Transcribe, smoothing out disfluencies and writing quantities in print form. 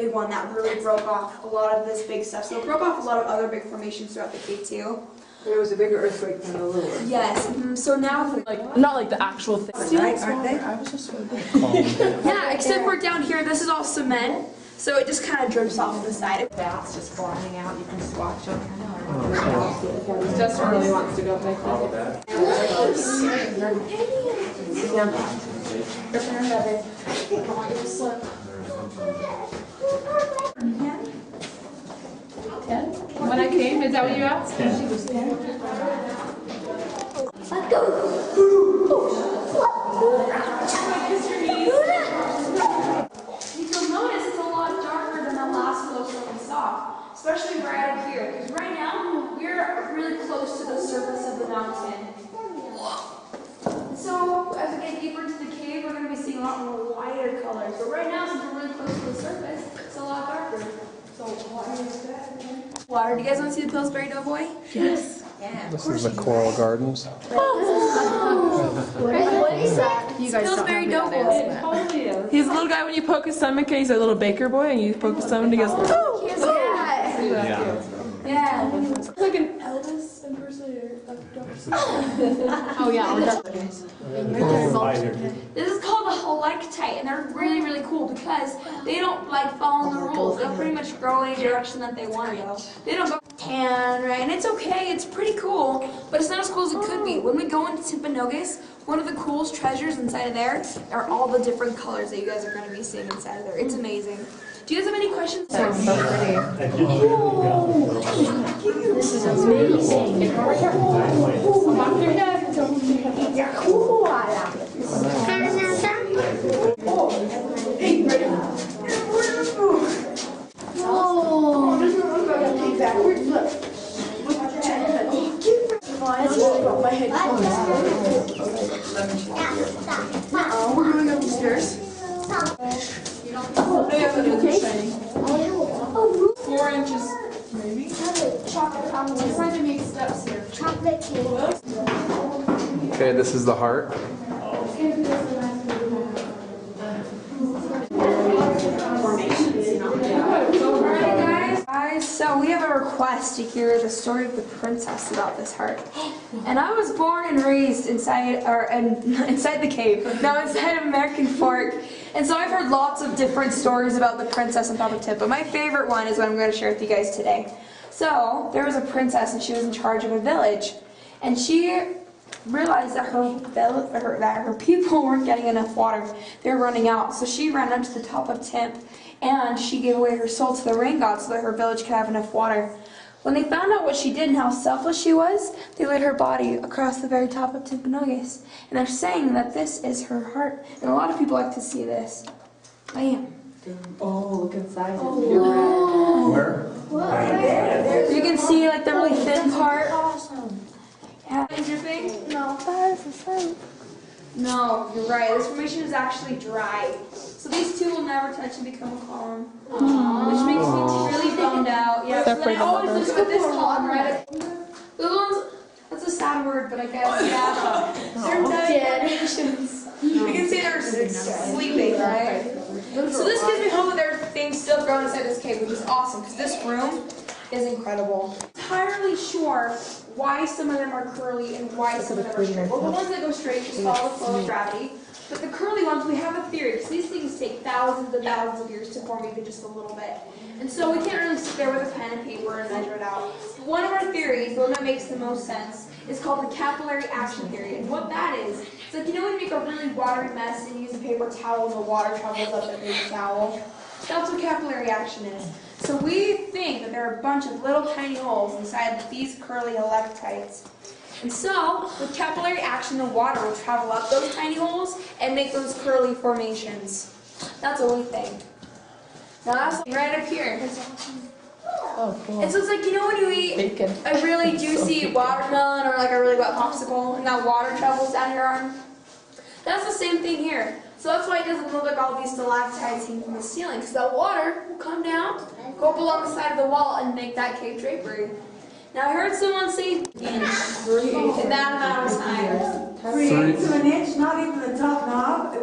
big one that really broke off a lot of this big stuff. So it broke off a lot of other big formations throughout the cave too. There was a bigger earthquake than the little one. Yes. So now, like not like the actual thing. Aren't they? I was just yeah, except for down here, this is all cement, so it just kind of drips off the side. Bats just flying out. You can swatch them. Justin really wants to go play. When I came, is that what you asked? Let's go. You'll notice it's a lot darker than the last photo we saw, especially right up here, because right now we're really close to the surface of the mountain. So as we get deeper into the cave, we're going to be seeing a lot more lighter colors. But right now, since we're really close to the surface, it's a lot darker. So water. Do you guys want to see the Pillsbury Doughboy? Yes. Yeah. This is the Coral Gardens. What is that? You guys Pillsbury don't know Doughboy. Totally is. He's a little guy when you poke his stomach, and he's a little baker boy, and you poke his stomach, and he goes, oh! Yeah. It's like an Elvis impersonator of Dr. Oh yeah, This is called a helictite, and they're really, really cool because they don't like follow the rules. They'll pretty much grow any direction that they want to go. They don't go tan, right? And it's okay, it's pretty cool, but it's not as cool as it could be. When we go into Timpanogos, one of the coolest treasures inside of there are all the different colors that you guys are going to be seeing inside of there. It's amazing. Do you guys have any questions? This is amazing. Lock your head. Don't move your head. My head we're going upstairs. 4 inches, maybe. We're trying to make steps here. Chocolate cake. Okay, this is the heart. Guys, so we have a request to hear the story of the princess about this heart. And I was born and raised inside the cave, no, inside of American Fork. And so I've heard lots of different stories about the princess and Papa Tip, but my favorite one is what I'm going to share with you guys today. So there was a princess, and she was in charge of a village, and she realized that her people weren't getting enough water. They were running out. So she ran up to the top of Timp, and she gave away her soul to the rain god so that her village could have enough water. When they found out what she did and how selfless she was, they laid her body across the very top of Timpanogos. And they're saying that this is her heart. And a lot of people like to see this. Bam. Oh, look inside. Oh. Where? You can see like the really thin part. Awesome. Yeah. Is your thing? No, that is the same. No, you're right. This formation is actually dry. So these two will never touch and become a column. Which makes me really bummed out. Yeah, so then I always just put this column right. Those ones, that's a sad word, but I guess, yeah. They're dead formations. You can see they're sleeping, right? So this gives me hope that there are things still growing inside this cave, which is awesome, because this room is incredible. I'm entirely sure why some of them are curly and why some of them are straight. Well, the ones that go straight just follow the flow of gravity. But the curly ones, we have a theory, because these things take thousands and thousands of years to form even just a little bit. And so we can't really sit there with a pen and paper and measure it out. One of our theories, the one that makes the most sense, is called the capillary action theory. And what that is, it's like, you know when you make a really watery mess and you use a paper towel and the water travels up the paper towel? That's what capillary action is. So we think that there are a bunch of little tiny holes inside these curly helictites. And so, with capillary action, the water will travel up those tiny holes and make those curly formations. That's what we think. Now that's right up here. Oh, cool. And so it's like, you know when you eat Bacon. a really juicy watermelon or like a really wet popsicle and that water travels down your arm? That's the same thing here. So that's why it doesn't look like all these stalactites hanging from the ceiling, because that water will come down, go up along the side of the wall, and make that cave drapery. Now I heard someone say in that amount of time. 3/8 of an inch, not even the top knob.